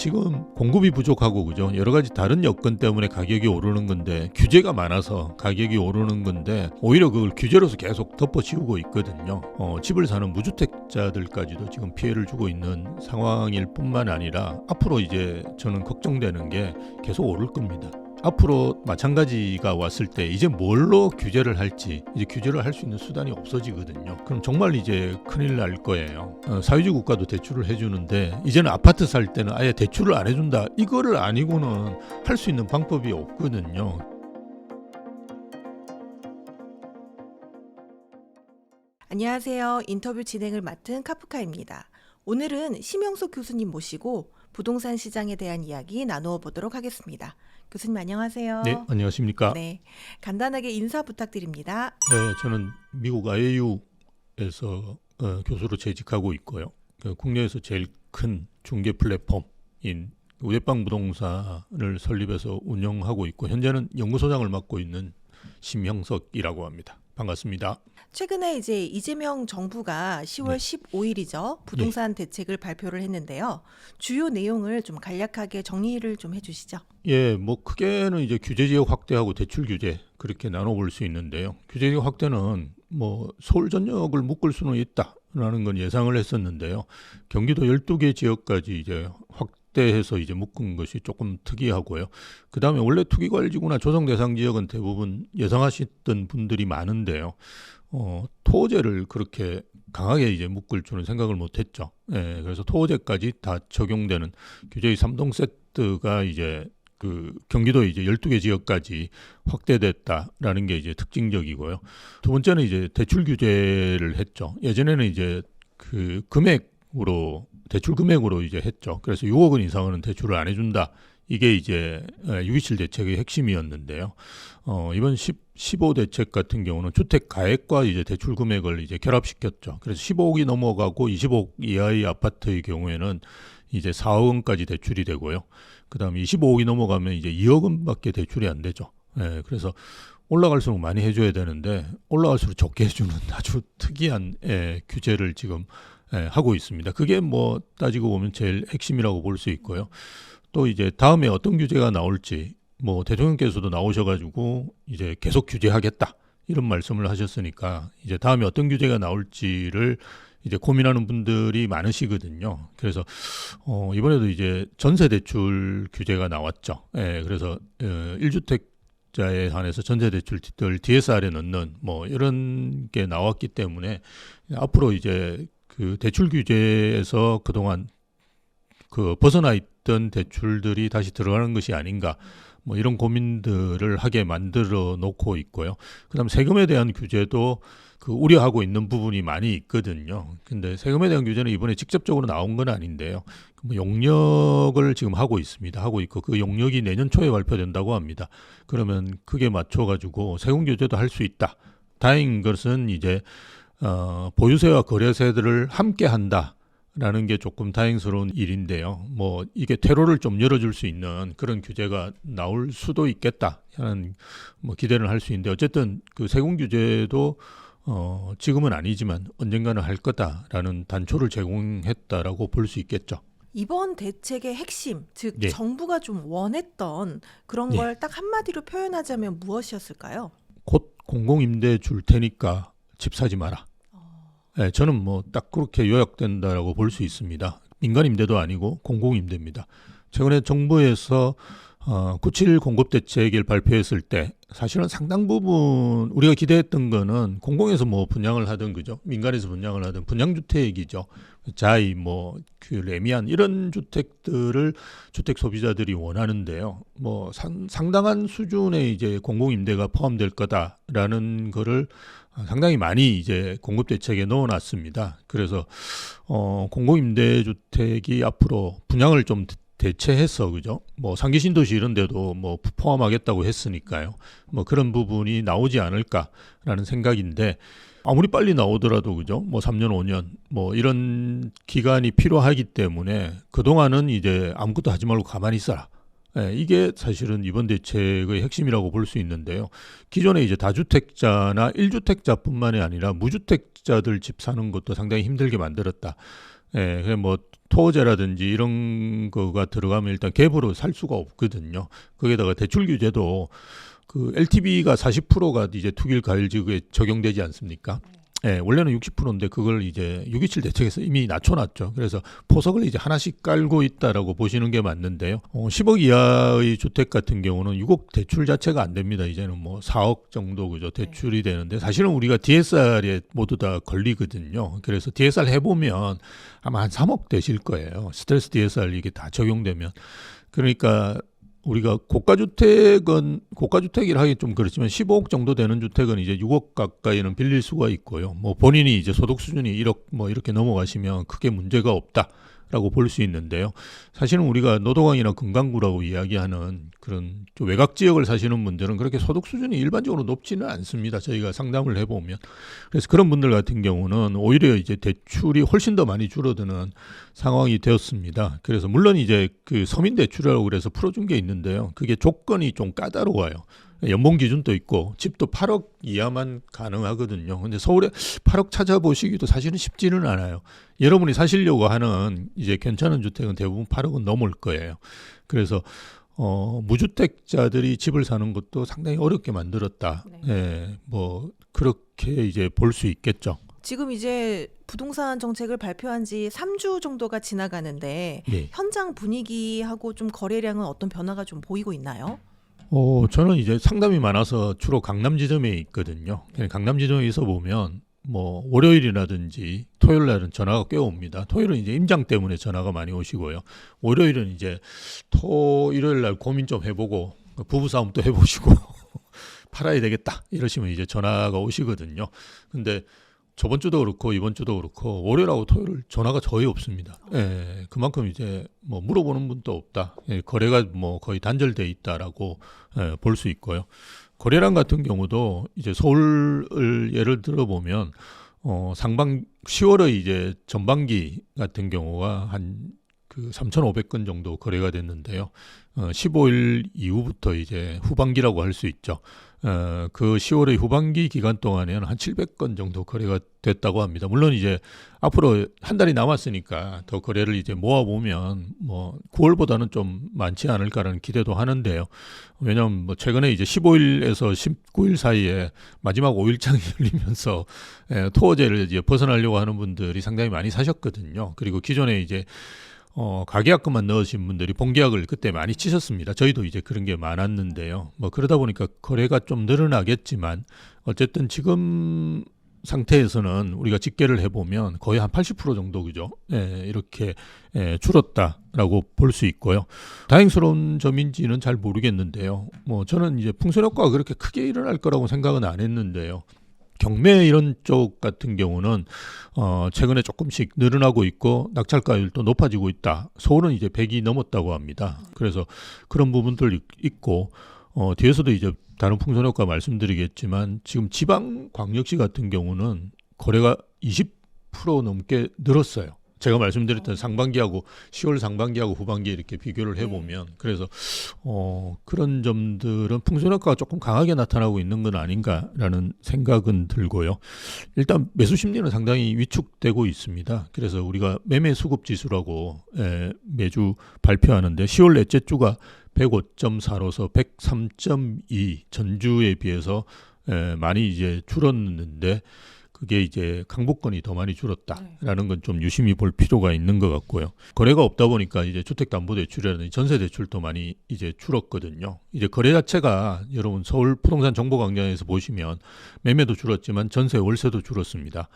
지금 공급이 부족하고 그죠? 여러 가지 다른 여건 때문에 가격이 오르는 건데 규제가 많아서 가격이 오르는 건데 오히려 그걸 규제로서 계속 덮어씌우고 있거든요. 집을 사는 무주택자들까지도 지금 피해를 주고 있는 상황일 뿐만 아니라 앞으로 이제 저는 걱정되는 게 계속 오를 겁니다. 앞으로 마찬가지가 왔을 때 이제 뭘로 규제를 할지 이제 규제를 할 수 있는 수단이 없어지거든요. 그럼 정말 이제 큰일 날 거예요. 사회주의 국가도 대출을 해주는데 이제는 아파트 살 때는 아예 대출을 안 해준다. 이거를 아니고는 할 수 있는 방법이 없거든요. 안녕하세요. 인터뷰 진행을 맡은 카프카입니다. 오늘은 심영석 교수님 모시고 부동산 시장에 대한 이야기 나누어 보도록 하겠습니다. 교수님 안녕하세요. 네, 안녕하십니까. 네, 간단하게 인사 부탁드립니다. 네, 저는 미국 IAU에서 교수로 재직하고 있고요. 국내에서 제일 큰 중개 플랫폼인 우대방 부동산을 설립해서 운영하고 있고 현재는 연구소장을 맡고 있는 심형석이라고 합니다. 반갑습니다. 최근에 이제 이재명 정부가 10월 15일이죠. 부동산 대책을 발표를 했는데요. 주요 내용을 좀 간략하게 정리를 좀 해주시죠. 예, 뭐 크게는 이제 규제 지역 확대하고 대출 규제 그렇게 나눠볼 수 있는데요. 규제 지역 확대는 뭐 서울 전역을 묶을 수는 있다라는 건 예상을 했었는데요. 경기도 12개 지역까지 이제 확대해서 이제 묶은 것이 조금 특이하고요. 그 다음에 원래 투기과열지구나 조성 대상 지역은 대부분 예상하셨던 분들이 많은데요. 토호제를 그렇게 강하게 이제 묶을 줄은 생각을 못했죠. 예, 그래서 토호제까지 다 적용되는 규제의 3동 세트가 이제 그 경기도 이제 12개 지역까지 확대됐다라는 게 이제 특징적이고요. 두 번째는 이제 대출 규제를 했죠. 예전에는 이제 그 금액으로 대출 금액으로 이제 했죠. 그래서 6억 원 이상은 대출을 안 해준다. 이게 이제 6.27 대책의 핵심이었는데요. 이번 15 대책 같은 경우는 주택 가액과 이제 대출 금액을 이제 결합시켰죠. 그래서 15억이 넘어가고 20억 이하의 아파트의 경우에는 이제 4억 원까지 대출이 되고요. 그다음에 25억이 넘어가면 이제 2억 원밖에 대출이 안 되죠. 예, 그래서 올라갈수록 많이 해줘야 되는데 올라갈수록 적게 해주는 아주 특이한 규제를 지금 하고 있습니다. 그게 뭐 따지고 보면 제일 핵심이라고 볼 수 있고요. 또 이제 다음에 어떤 규제가 나올지 뭐 대통령께서도 나오셔가지고 이제 계속 규제하겠다 이런 말씀을 하셨으니까 이제 다음에 어떤 규제가 나올지를 이제 고민하는 분들이 많으시거든요. 그래서 이번에도 이제 전세 대출 규제가 나왔죠. 예, 그래서 1주택자에 한해서 전세 대출을 DSR에 넣는 뭐 이런 게 나왔기 때문에 앞으로 이제 그 대출 규제에서 그동안 그 벗어나 있던 대출들이 다시 들어가는 것이 아닌가 뭐 이런 고민들을 하게 만들어 놓고 있고요. 그다음 세금에 대한 규제도 그 우려하고 있는 부분이 많이 있거든요. 근데 세금에 대한 규제는 이번에 직접적으로 나온 건 아닌데요. 용역을 지금 하고 있습니다. 하고 있고 그 용역이 내년 초에 발표된다고 합니다. 그러면 그게 맞춰가지고 세금 규제도 할 수 있다. 다행인 것은 이제 보유세와 거래세들을 함께 한다라는 게 조금 다행스러운 일인데요. 뭐 이게 퇴로를 좀 열어줄 수 있는 그런 규제가 나올 수도 있겠다 하는 뭐 기대를 할 수 있는데 어쨌든 그 세금 규제도 지금은 아니지만 언젠가는 할 거다라는 단초를 제공했다라고 볼 수 있겠죠. 이번 대책의 핵심, 즉 네. 정부가 좀 원했던 그런 네. 걸 딱 한마디로 표현하자면 무엇이었을까요? 곧 공공임대 줄 테니까 집 사지 마라. 네, 저는 뭐 딱 그렇게 요약된다라고 볼 수 있습니다. 민간임대도 아니고 공공임대입니다. 최근에 정부에서 97 공급대책을 발표했을 때 사실은 상당 부분 우리가 기대했던 거는 공공에서 뭐 분양을 하든 그죠 민간에서 분양을 하든 분양주택이죠. 자이 뭐 그 레미안 이런 주택들을 주택 소비자들이 원하는데요. 뭐 상당한 수준의 이제 공공임대가 포함될 거다라는 거를 상당히 많이 이제 공급대책에 넣어놨습니다. 그래서 공공임대주택이 앞으로 분양을 좀 대체해서 그죠? 뭐 상기 신도시 이런 데도 뭐 포함하겠다고 했으니까요. 뭐 그런 부분이 나오지 않을까라는 생각인데 아무리 빨리 나오더라도 그죠? 뭐 3년 5년 뭐 이런 기간이 필요하기 때문에 그동안은 이제 아무것도 하지 말고 가만히 있어라. 예, 이게 사실은 이번 대책의 핵심이라고 볼 수 있는데요. 기존에 이제 다주택자나 1주택자뿐만이 아니라 무주택자들 집 사는 것도 상당히 힘들게 만들었다. 예, 뭐 토지라든지 이런 거가 들어가면 일단 갭으로 살 수가 없거든요. 거기다가 대출 규제도 그 LTV가 40%가 이제 투기일 가일지구에 적용되지 않습니까? 예, 원래는 60%인데 그걸 이제 6.27 대책에서 이미 낮춰놨죠. 그래서 포석을 이제 하나씩 깔고 있다라고 보시는 게 맞는데요. 10억 이하의 주택 같은 경우는 6억 대출 자체가 안 됩니다. 이제는 뭐 4억 정도 그죠 대출이 되는데 사실은 우리가 DSR에 모두 다 걸리거든요. 그래서 DSR 해보면 아마 한 3억 되실 거예요. 스트레스 DSR 이게 다 적용되면. 그러니까 우리가 고가주택이라 하기 좀 그렇지만 15억 정도 되는 주택은 이제 6억 가까이는 빌릴 수가 있고요. 뭐 본인이 이제 소득 수준이 1억 뭐 이렇게 넘어가시면 크게 문제가 없다라고 볼 수 있는데요. 사실은 우리가 노도강이나 금강구라고 이야기하는 그런 좀 외곽 지역을 사시는 분들은 그렇게 소득 수준이 일반적으로 높지는 않습니다. 저희가 상담을 해보면. 그래서 그런 분들 같은 경우는 오히려 이제 대출이 훨씬 더 많이 줄어드는 상황이 되었습니다. 그래서 물론 이제 그 서민 대출이라고 그래서 풀어준 게 있는데요. 그게 조건이 좀 까다로워요. 연봉 기준도 있고 집도 8억 이하만 가능하거든요. 근데 서울에 8억 찾아보시기도 사실은 쉽지는 않아요. 여러분이 사시려고 하는 이제 괜찮은 주택은 대부분 8억은 넘을 거예요. 그래서 무주택자들이 집을 사는 것도 상당히 어렵게 만들었다. 네. 예, 뭐 그렇게 이제 볼 수 있겠죠. 지금 이제 부동산 정책을 발표한 지 3주 정도가 지나가는데 예. 현장 분위기하고 좀 거래량은 어떤 변화가 좀 보이고 있나요? 저는 이제 상담이 많아서 주로 강남 지점에 있거든요. 강남 지점에 있어 보면 뭐 월요일이라든지 토요일 날은 전화가 꽤 옵니다. 토요일은 이제 임장 때문에 전화가 많이 오시고요. 월요일은 이제 일요일 날 고민 좀 해보고 부부 싸움도 해보시고 팔아야 되겠다 이러시면 이제 전화가 오시거든요. 근데 저번 주도 그렇고 이번 주도 그렇고 월요일하고 토요일 전화가 거의 없습니다. 예, 그만큼 이제 뭐 물어보는 분도 없다. 예, 거래가 뭐 거의 단절돼 있다라고 볼 수 있고요. 거래량 같은 경우도 이제 서울을 예를 들어 보면 10월의 이제 전반기 같은 경우가 한 그 3,500건 정도 거래가 됐는데요. 15일 이후부터 이제 후반기라고 할 수 있죠. 그 10월의 후반기 기간 동안에는 한 700건 정도 거래가 됐다고 합니다. 물론 이제 앞으로 한 달이 남았으니까 더 거래를 이제 모아보면 뭐 9월보다는 좀 많지 않을까라는 기대도 하는데요. 왜냐하면 뭐 최근에 이제 15일에서 19일 사이에 마지막 5일장이 열리면서 토어제를 이제 벗어나려고 하는 분들이 상당히 많이 사셨거든요. 그리고 기존에 이제 가계약금만 넣으신 분들이 본계약을 그때 많이 치셨습니다. 저희도 이제 그런 게 많았는데요. 뭐 그러다 보니까 거래가 좀 늘어나겠지만 어쨌든 지금 상태에서는 우리가 집계를 해보면 거의 한 80% 정도 그죠? 이렇게 줄었다라고 볼 수 있고요. 다행스러운 점인지는 잘 모르겠는데요. 뭐 저는 이제 풍선 효과가 그렇게 크게 일어날 거라고 생각은 안 했는데요. 경매 이런 쪽 같은 경우는 최근에 조금씩 늘어나고 있고 낙찰가율도 높아지고 있다. 서울은 이제 100이 넘었다고 합니다. 그래서 그런 부분들 있고 뒤에서도 이제 다른 풍선 효과 말씀드리겠지만 지금 지방 광역시 같은 경우는 거래가 20% 넘게 늘었어요. 제가 말씀드렸던 상반기하고 10월 상반기하고 후반기 이렇게 비교를 해보면 그래서 그런 점들은 풍선 효과가 조금 강하게 나타나고 있는 건 아닌가라는 생각은 들고요. 일단 매수 심리는 상당히 위축되고 있습니다. 그래서 우리가 매매 수급 지수라고 매주 발표하는데 10월 넷째 주가 105.4로서 103.2 전주에 비해서 많이 이제 줄었는데 그게 이제 강북권이 더 많이 줄었다라는 건 좀 유심히 볼 필요가 있는 것 같고요. 거래가 없다 보니까 이제 주택담보대출이라든지 전세대출도 많이 이제 줄었거든요. 이제 거래 자체가 여러분 서울 부동산 정보광장에서 보시면 매매도 줄었지만 전세 월세도 줄었습니다.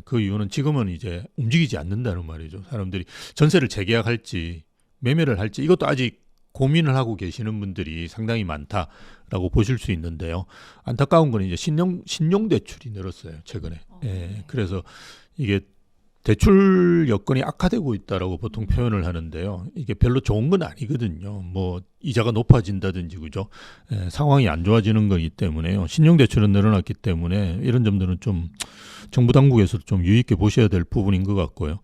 그 이유는 지금은 이제 움직이지 않는다는 말이죠. 사람들이 전세를 재계약할지 매매를 할지 이것도 아직 고민을 하고 계시는 분들이 상당히 많다라고 보실 수 있는데요. 안타까운 건 이제 신용 대출이 늘었어요 최근에. 그래서 이게 대출 여건이 악화되고 있다라고 보통 표현을 하는데요. 이게 별로 좋은 건 아니거든요. 뭐 이자가 높아진다든지 그죠. 상황이 안 좋아지는 거기 때문에요. 신용 대출은 늘어났기 때문에 이런 점들은 좀 정부 당국에서도 좀 유의 있게 보셔야 될 부분인 것 같고요.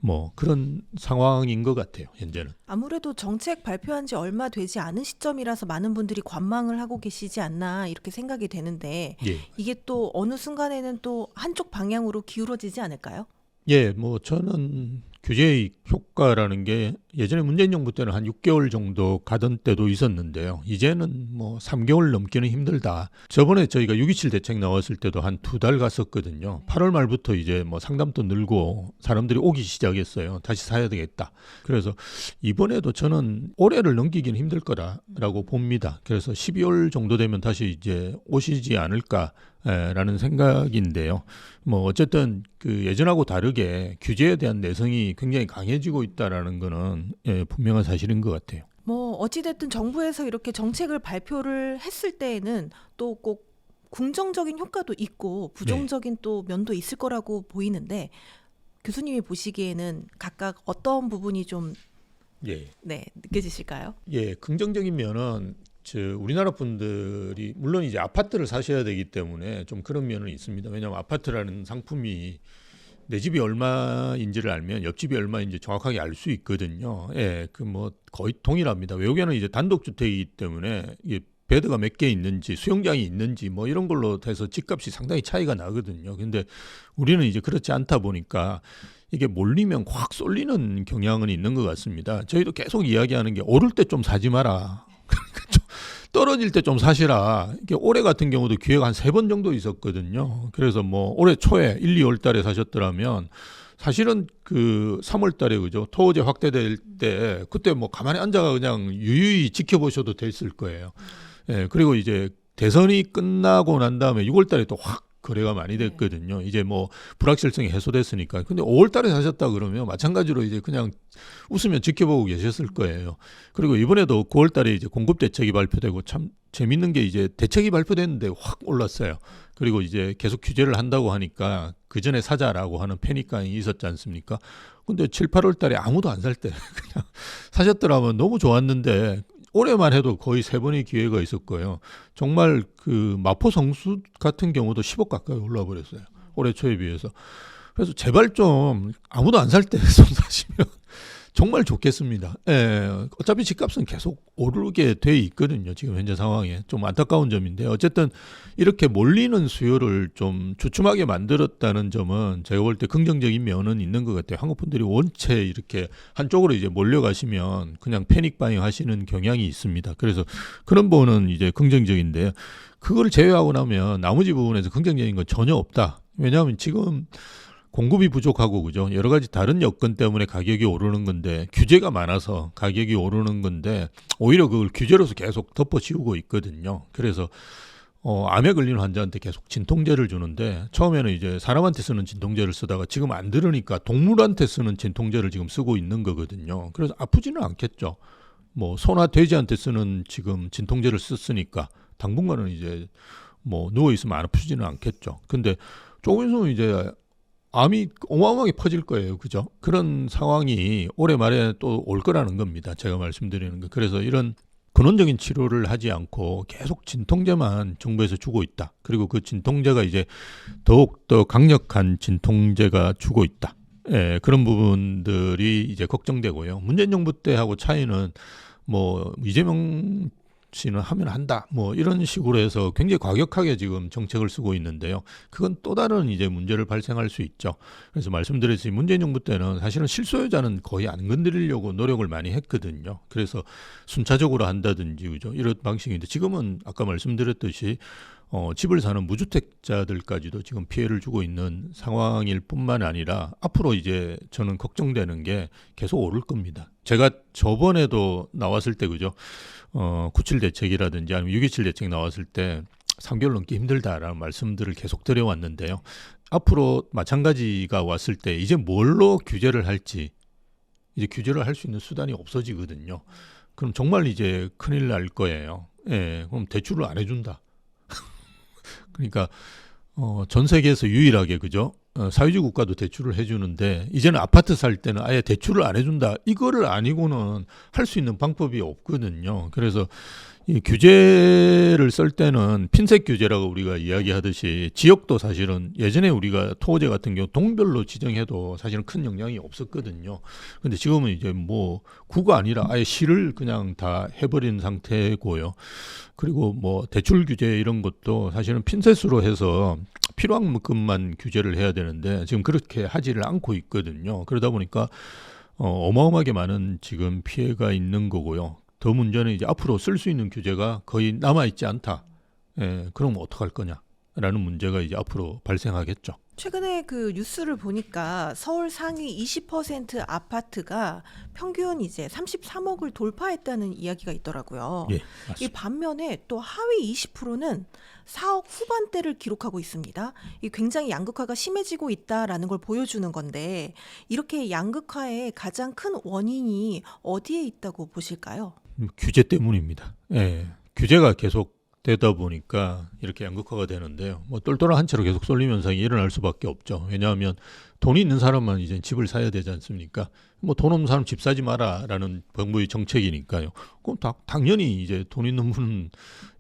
뭐 그런 상황인 것 같아요. 현재는. 아무래도 정책 발표한 지 얼마 되지 않은 시점이라서 많은 분들이 관망을 하고 계시지 않나 이렇게 생각이 되는데 예. 이게 또 어느 순간에는 또 한쪽 방향으로 기울어지지 않을까요? 예, 뭐 저는 규제의 효과라는 게 예전에 문재인 정부 때는 한 6개월 정도 가던 때도 있었는데요. 이제는 뭐 3개월 넘기는 힘들다. 저번에 저희가 6.27 대책 나왔을 때도 한 2달 갔었거든요. 8월 말부터 이제 뭐 상담도 늘고 사람들이 오기 시작했어요. 다시 사야 되겠다. 그래서 이번에도 저는 올해를 넘기기는 힘들 거라고 봅니다. 그래서 12월 정도 되면 다시 이제 오시지 않을까 라는 생각인데요. 뭐 어쨌든 그 예전하고 다르게 규제에 대한 내성이 굉장히 강해지고 있다라는 거는 분명한 사실인 것 같아요. 뭐 어찌됐든 정부에서 이렇게 정책을 발표를 했을 때에는 또 꼭 긍정적인 효과도 있고 부정적인 또 면도 있을 거라고 보이는데 교수님이 보시기에는 각각 어떤 부분이 좀 예. 느껴지실까요? 예, 긍정적인 면은 우리나라 분들이 물론 이제 아파트를 사셔야 되기 때문에 좀 그런 면은 있습니다. 왜냐하면 아파트라는 상품이 내 집이 얼마인지를 알면 옆집이 얼마인지 정확하게 알 수 있거든요. 예, 그 뭐 거의 동일합니다. 외국에는 이제 단독주택이기 때문에 이게 베드가 몇 개 있는지 수영장이 있는지 뭐 이런 걸로 해서 집값이 상당히 차이가 나거든요. 근데 우리는 이제 그렇지 않다 보니까 이게 몰리면 확 쏠리는 경향은 있는 것 같습니다. 저희도 계속 이야기하는 게 오를 때 좀 사지 마라. 떨어질 때 좀 사시라. 이게 올해 같은 경우도 기회가 한 3번 정도 있었거든요. 그래서 뭐 올해 초에 1, 2월 달에 사셨더라면 사실은 그 3월 달에 그죠? 토호제 확대될 때 그때 뭐 가만히 앉아가 그냥 유유히 지켜보셔도 됐을 거예요. 예, 그리고 이제 대선이 끝나고 난 다음에 6월 달에 또 확 거래가 많이 됐거든요. 이제 뭐 불확실성이 해소됐으니까. 근데 5월 달에 사셨다 그러면 마찬가지로 이제 그냥 웃으면 지켜보고 계셨을 거예요. 그리고 이번에도 9월 달에 이제 공급 대책이 발표되고 참 재밌는 게 이제 대책이 발표됐는데 확 올랐어요. 그리고 이제 계속 규제를 한다고 하니까 그 전에 사자라고 하는 패닉감이 있었지 않습니까? 근데 7, 8월 달에 아무도 안 살 때 그냥 사셨더라면 너무 좋았는데 올해만 해도 거의 3번의 기회가 있을 거예요. 정말 그 마포 성수 같은 경우도 10억 가까이 올라 버렸어요. 올해 초에 비해서. 그래서 제발 좀 아무도 안 살 때 좀 사시면 정말 좋겠습니다. 예, 어차피 집값은 계속 오르게 돼 있거든요. 지금 현재 상황에 좀 안타까운 점인데 어쨌든 이렇게 몰리는 수요를 좀 주춤하게 만들었다는 점은 제가 볼 때 긍정적인 면은 있는 것 같아요. 한국 분들이 원체 이렇게 한쪽으로 이제 몰려가시면 그냥 패닉 바잉 하시는 경향이 있습니다. 그래서 그런 부분은 이제 긍정적인데요. 그걸 제외하고 나면 나머지 부분에서 긍정적인 건 전혀 없다. 왜냐하면 지금 공급이 부족하고 그죠. 여러 가지 다른 여건 때문에 가격이 오르는 건데 규제가 많아서 가격이 오르는 건데 오히려 그걸 규제로서 계속 덮어씌우고 있거든요. 그래서 암에 걸린 환자한테 계속 진통제를 주는데 처음에는 이제 사람한테 쓰는 진통제를 쓰다가 지금 안 들으니까 동물한테 쓰는 진통제를 지금 쓰고 있는 거거든요. 그래서 아프지는 않겠죠. 뭐 소나 돼지한테 쓰는 지금 진통제를 썼으니까 당분간은 이제 뭐 누워 있으면 안 아프지는 않겠죠. 근데 조금 있으면 이제 암이 어마어마하게 퍼질 거예요. 그죠? 그런 상황이 올해 말에 또 올 거라는 겁니다. 제가 말씀드리는 거. 그래서 이런 근원적인 치료를 하지 않고 계속 진통제만 정부에서 주고 있다. 그리고 그 진통제가 이제 더욱더 강력한 진통제가 주고 있다. 예, 그런 부분들이 이제 걱정되고요. 문재인 정부 때하고 차이는 뭐 이재명 씨는 하면 한다. 뭐 이런 식으로 해서 굉장히 과격하게 지금 정책을 쓰고 있는데요. 그건 또 다른 이제 문제를 발생할 수 있죠. 그래서 말씀드렸듯이 문재인 정부 때는 사실은 실소유자는 거의 안 건드리려고 노력을 많이 했거든요. 그래서 순차적으로 한다든지 그죠. 이런 방식인데 지금은 아까 말씀드렸듯이 집을 사는 무주택자들까지도 지금 피해를 주고 있는 상황일 뿐만 아니라 앞으로 이제 저는 걱정되는 게 계속 오를 겁니다. 제가 저번에도 나왔을 때 그죠. 97 대책이라든지 아니면 6.27 대책 나왔을 때 3개월 넘기 힘들다라는 말씀들을 계속 드려왔는데요. 앞으로 마찬가지가 왔을 때 이제 뭘로 규제를 할지 이제 규제를 할 수 있는 수단이 없어지거든요. 그럼 정말 이제 큰일 날 거예요. 예, 그럼 대출을 안 해준다. 그러니까 전 세계에서 유일하게 그죠? 사회주의 국가도 대출을 해주는데 이제는 아파트 살 때는 아예 대출을 안 해준다. 이거를 아니고는 할 수 있는 방법이 없거든요. 그래서 이 규제를 쓸 때는 핀셋 규제라고 우리가 이야기하듯이 지역도 사실은 예전에 우리가 토호제 같은 경우 동별로 지정해도 사실은 큰 영향이 없었거든요. 근데 지금은 이제 뭐 구가 아니라 아예 시를 그냥 다 해버린 상태고요. 그리고 뭐 대출 규제 이런 것도 사실은 핀셋으로 해서 필요한 만큼만 규제를 해야 되는데 지금 그렇게 하지를 않고 있거든요. 그러다 보니까 어마어마하게 많은 지금 피해가 있는 거고요. 더 문제는 이제 앞으로 쓸 수 있는 규제가 거의 남아 있지 않다. 그럼 어떡할 거냐라는 문제가 이제 앞으로 발생하겠죠. 최근에 그 뉴스를 보니까 서울 상위 20% 아파트가 평균 이제 33억을 돌파했다는 이야기가 있더라고요. 예, 이 맞습니다. 반면에 또 하위 20%는 4억 후반대를 기록하고 있습니다. 이 굉장히 양극화가 심해지고 있다라는 걸 보여주는 건데 이렇게 양극화의 가장 큰 원인이 어디에 있다고 보실까요? 규제 때문입니다. 규제가 계속 되다 보니까 이렇게 양극화가 되는데요. 뭐 똘똘한 한 채로 계속 쏠림 현상이 일어날 수밖에 없죠. 왜냐하면 돈이 있는 사람만 이제 집을 사야 되지 않습니까? 뭐 돈 없는 사람 집 사지 마라라는 정부의 정책이니까요. 그럼 당연히 이제 돈 있는 분은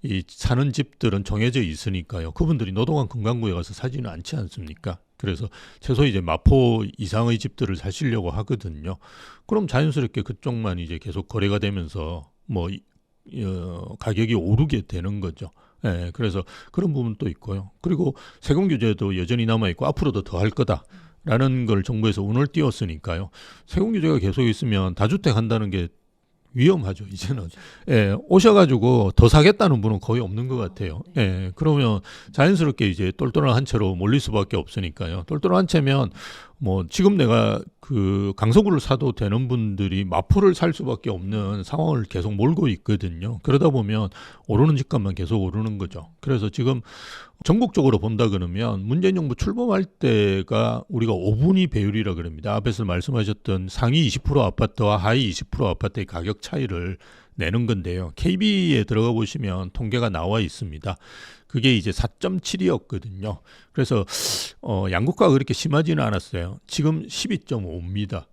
이 사는 집들은 정해져 있으니까요. 그분들이 노동한 금강구에 가서 사지는 않지 않습니까? 그래서 최소 이제 마포 이상의 집들을 사시려고 하거든요. 그럼 자연스럽게 그쪽만 이제 계속 거래가 되면서 뭐 가격이 오르게 되는 거죠. 그래서 그런 부분도 있고요. 그리고 세금 규제도 여전히 남아 있고 앞으로도 더 할 거다라는 걸 정부에서 운을 띄웠으니까요. 세금 규제가 계속 있으면 다주택 한다는 게 위험하죠. 이제는 오셔가지고 더 사겠다는 분은 거의 없는 것 같아요. 그러면 자연스럽게 이제 똘똘한 한 채로 몰릴 수밖에 없으니까요. 똘똘한 한 채면 뭐 지금 내가 그 강서구를 사도 되는 분들이 마포를 살 수밖에 없는 상황을 계속 몰고 있거든요. 그러다 보면 오르는 집값만 계속 오르는 거죠. 그래서 지금 전국적으로 본다 그러면 문재인 정부 출범할 때가 우리가 5분위 배율이라 그럽니다. 앞에서 말씀하셨던 상위 20% 아파트와 하위 20% 아파트의 가격 차이를 내는 건데요. KB에 들어가 보시면 통계가 나와 있습니다. 그게 이제 4.7이었거든요. 그래서 양극화가 그렇게 심하지는 않았어요. 지금 12.5입니다.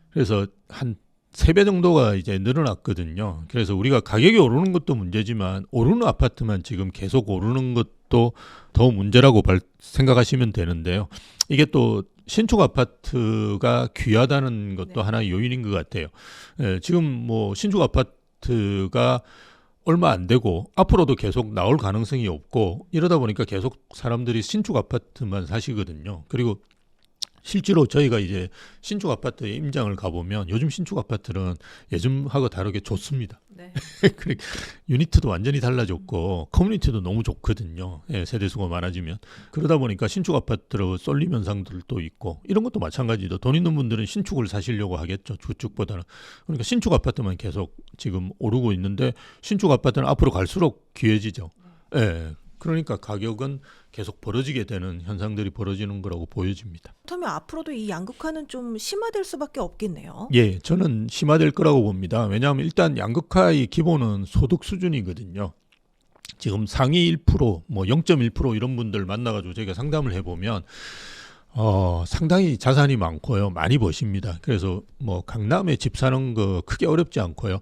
그래서 한 3배 정도가 이제 늘어났거든요. 그래서 우리가 가격이 오르는 것도 문제지만 오르는 아파트만 지금 계속 오르는 것도 더 문제라고 생각하시면 되는데요. 이게 또 신축 아파트가 귀하다는 것도 하나의 요인인 것 같아요. 지금 뭐 신축 아파트가 얼마 안 되고 앞으로도 계속 나올 가능성이 없고 이러다 보니까 계속 사람들이 신축 아파트만 사시거든요. 그리고 실제로 저희가 이제 신축 아파트에 임장을 가보면 요즘 신축 아파트는 예전하고 다르게 좋습니다. 네. 유니트도 완전히 달라졌고 커뮤니티도 너무 좋거든요. 세대수가 많아지면. 그러다 보니까 신축 아파트로 쏠림 현상들도 있고 이런 것도 마찬가지죠. 돈 있는 분들은 신축을 사시려고 하겠죠. 주축보다는. 그러니까 신축 아파트만 계속 지금 오르고 있는데 신축 아파트는 앞으로 갈수록 귀해지죠. 그러니까 가격은 계속 벌어지게 되는 현상들이 벌어지는 거라고 보여집니다. 그렇다면 앞으로도 이 양극화는 좀 심화될 수밖에 없겠네요. 저는 심화될 거라고 봅니다. 왜냐하면 일단 양극화의 기본은 소득 수준이거든요. 지금 상위 1%, 뭐 0.1% 이런 분들 만나가지고 저희가 상담을 해보면 상당히 자산이 많고요. 많이 버십니다. 그래서 뭐 강남에 집 사는 거 크게 어렵지 않고요.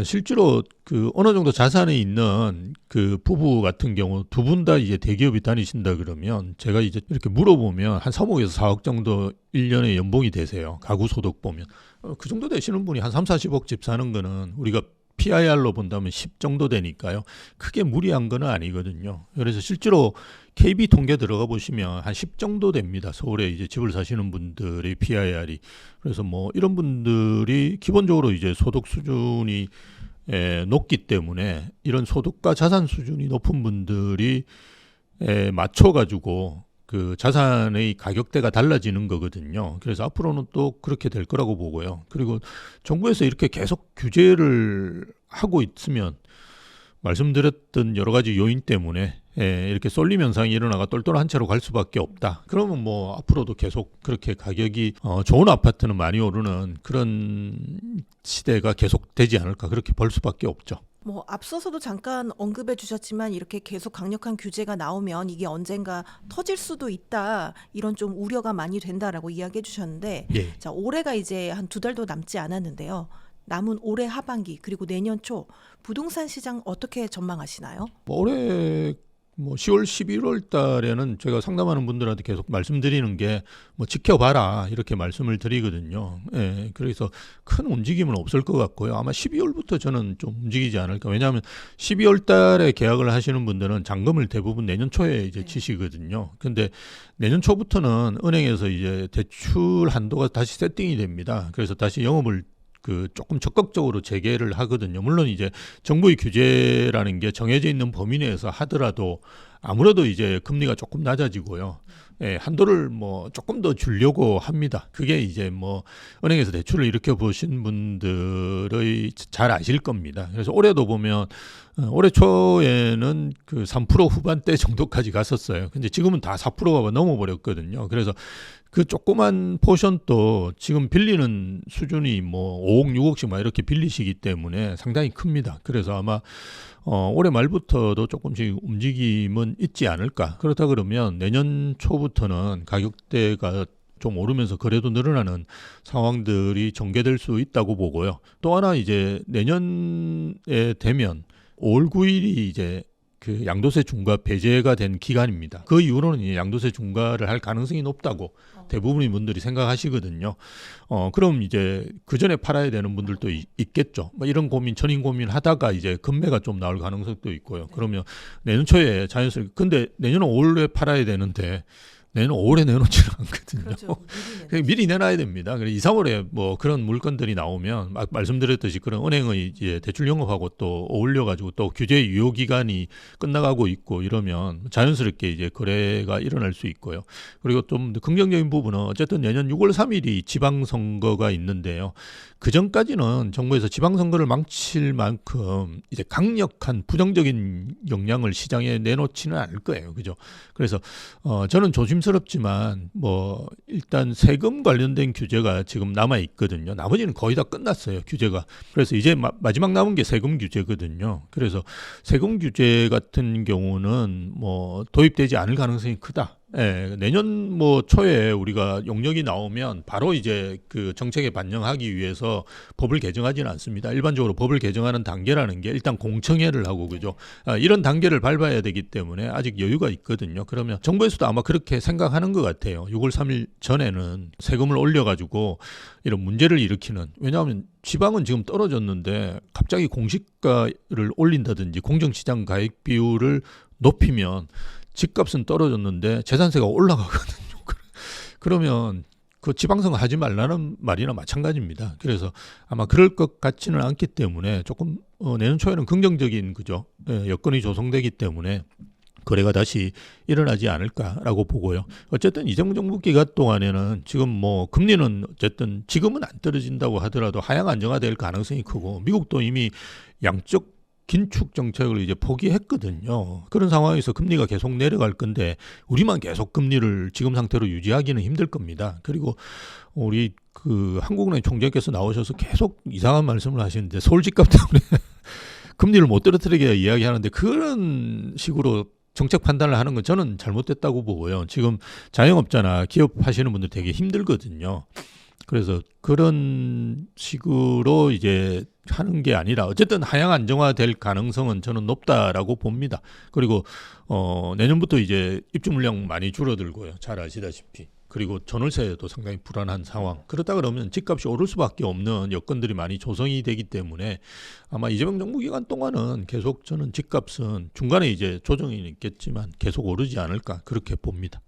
실제로 그 어느 정도 자산이 있는 그 부부 같은 경우 두 분 다 이제 대기업이 다니신다 그러면 제가 이제 이렇게 물어보면 한 3억에서 4억 정도 1년에 연봉이 되세요. 가구 소득 보면. 그 정도 되시는 분이 한 3, 40억 집 사는 거는 우리가 PIR로 본다면 10 정도 되니까요. 크게 무리한 건 아니거든요. 그래서 실제로 KB 통계 들어가 보시면 한 10 정도 됩니다. 서울에 이제 집을 사시는 분들의 PIR이. 그래서 뭐 이런 분들이 기본적으로 이제 소득 수준이 높기 때문에 이런 소득과 자산 수준이 높은 분들이 맞춰가지고 그 자산의 가격대가 달라지는 거거든요. 그래서 앞으로는 또 그렇게 될 거라고 보고요. 그리고 정부에서 이렇게 계속 규제를 하고 있으면 말씀드렸던 여러 가지 요인 때문에 이렇게 쏠림 현상이 일어나가 똘똘한 채로 갈 수밖에 없다. 그러면 뭐 앞으로도 계속 그렇게 가격이 좋은 아파트는 많이 오르는 그런 시대가 계속 되지 않을까 그렇게 볼 수밖에 없죠. 뭐 앞서서도 잠깐 언급해 주셨지만 이렇게 계속 강력한 규제가 나오면 이게 언젠가 터질 수도 있다 이런 좀 우려가 많이 된다라고 이야기해 주셨는데 자 올해가 이제 한 2달도 남지 않았는데요. 남은 올해 하반기 그리고 내년 초 부동산 시장 어떻게 전망하시나요? 올해 뭐 10월, 11월 달에는 제가 상담하는 분들한테 계속 말씀드리는 게 뭐 지켜봐라 이렇게 말씀을 드리거든요. 예, 그래서 큰 움직임은 없을 것 같고요. 아마 12월부터 저는 좀 움직이지 않을까. 왜냐하면 12월 달에 계약을 하시는 분들은 잔금을 대부분 내년 초에 이제 치시거든요. 근데 내년 초부터는 은행에서 이제 대출 한도가 다시 세팅이 됩니다. 그래서 다시 영업을 조금 적극적으로 재개를 하거든요. 물론 이제 정부의 규제라는 게 정해져 있는 범위 내에서 하더라도 아무래도 이제 금리가 조금 낮아지고요. 예, 한도를 뭐 조금 더 주려고 합니다. 그게 이제 뭐 은행에서 대출을 일으켜 보신 분들의 잘 아실 겁니다. 그래서 올해도 보면 올해 초에는 3% 후반대 정도까지 갔었어요. 근데 지금은 다 4%가 넘어버렸거든요. 그래서 그 조그만 포션도 지금 빌리는 수준이 뭐 5억, 6억씩 막 이렇게 빌리시기 때문에 상당히 큽니다. 그래서 아마 올해 말부터도 조금씩 움직임은 있지 않을까. 그렇다 그러면 내년 초부터는 가격대가 좀 오르면서 거래도 늘어나는 상황들이 전개될 수 있다고 보고요. 또 하나 이제 내년에 되면 5월 9일이 이제 양도세 중과 배제가 된 기간입니다. 그 이후로는 이제 양도세 중과를 할 가능성이 높다고 대부분의 분들이 생각하시거든요. 그럼 이제 그 전에 팔아야 되는 분들도 있겠죠. 뭐 이런 고민, 전인 고민 하다가 이제 금매가 좀 나올 가능성도 있고요. 그러면 내년 초에 자연스럽게, 근데 내년 5월에 팔아야 되는데 내년 5월에 내놓지는 않거든요. 그렇죠. 미리 내놔야 됩니다. 그래서 2, 3월에 뭐 그런 물건들이 나오면 말씀드렸듯이 그런 은행의 이제 대출 영업하고 또 어울려 가지고 또 규제 유효 기간이 끝나가고 있고 이러면 자연스럽게 이제 거래가 일어날 수 있고요. 그리고 좀 긍정적인 부분은 어쨌든 내년 6월 3일이 지방선거가 있는데요. 그 전까지는 정부에서 지방선거를 망칠 만큼 이제 강력한 부정적인 영향을 시장에 내놓지는 않을 거예요. 그죠? 그래서 저는 조심스럽지만 뭐 일단 세금 관련된 규제가 지금 남아 있거든요. 나머지는 거의 다 끝났어요. 규제가. 그래서 이제 마지막 남은 게 세금 규제거든요. 그래서 세금 규제 같은 경우는 뭐 도입되지 않을 가능성이 크다. 예, 내년 뭐 초에 우리가 용역이 나오면 바로 이제 그 정책에 반영하기 위해서 법을 개정하지는 않습니다. 일반적으로 법을 개정하는 단계라는 게 일단 공청회를 하고 그죠. 이런 단계를 밟아야 되기 때문에 아직 여유가 있거든요. 그러면 정부에서도 아마 그렇게 생각하는 것 같아요. 6월 3일 전에는 세금을 올려가지고 이런 문제를 일으키는, 왜냐하면 지방은 지금 떨어졌는데 갑자기 공시가를 올린다든지 공정시장 가액 비율을 높이면 집값은 떨어졌는데 재산세가 올라가거든요. 그러면 그 지방선거 하지 말라는 말이나 마찬가지입니다. 그래서 아마 그럴 것 같지는 않기 때문에 조금 내년 초에는 긍정적인 그죠 여건이 조성되기 때문에 거래가 다시 일어나지 않을까라고 보고요. 어쨌든 이재명 정부 기간 동안에는 지금 뭐 금리는 어쨌든 지금은 안 떨어진다고 하더라도 하향 안정화될 가능성이 크고 미국도 이미 양적 긴축 정책을 이제 포기했거든요. 그런 상황에서 금리가 계속 내려갈 건데 우리만 계속 금리를 지금 상태로 유지하기는 힘들 겁니다. 그리고 우리 한국은행 총재께서 나오셔서 계속 이상한 말씀을 하시는데 서울 집값 때문에 금리를 못 떨어뜨리게 이야기하는데 그런 식으로 정책 판단을 하는 건 저는 잘못됐다고 보고요. 지금 자영업자나 기업 하시는 분들 되게 힘들거든요. 그래서 그런 식으로 이제 하는 게 아니라 어쨌든 하향 안정화될 가능성은 저는 높다라고 봅니다. 그리고 내년부터 이제 입주 물량 많이 줄어들고요. 잘 아시다시피. 그리고 전월세도 상당히 불안한 상황. 그렇다 그러면 집값이 오를 수밖에 없는 여건들이 많이 조성이 되기 때문에 아마 이재명 정부 기간 동안은 계속 저는 집값은 중간에 이제 조정이 있겠지만 계속 오르지 않을까 그렇게 봅니다.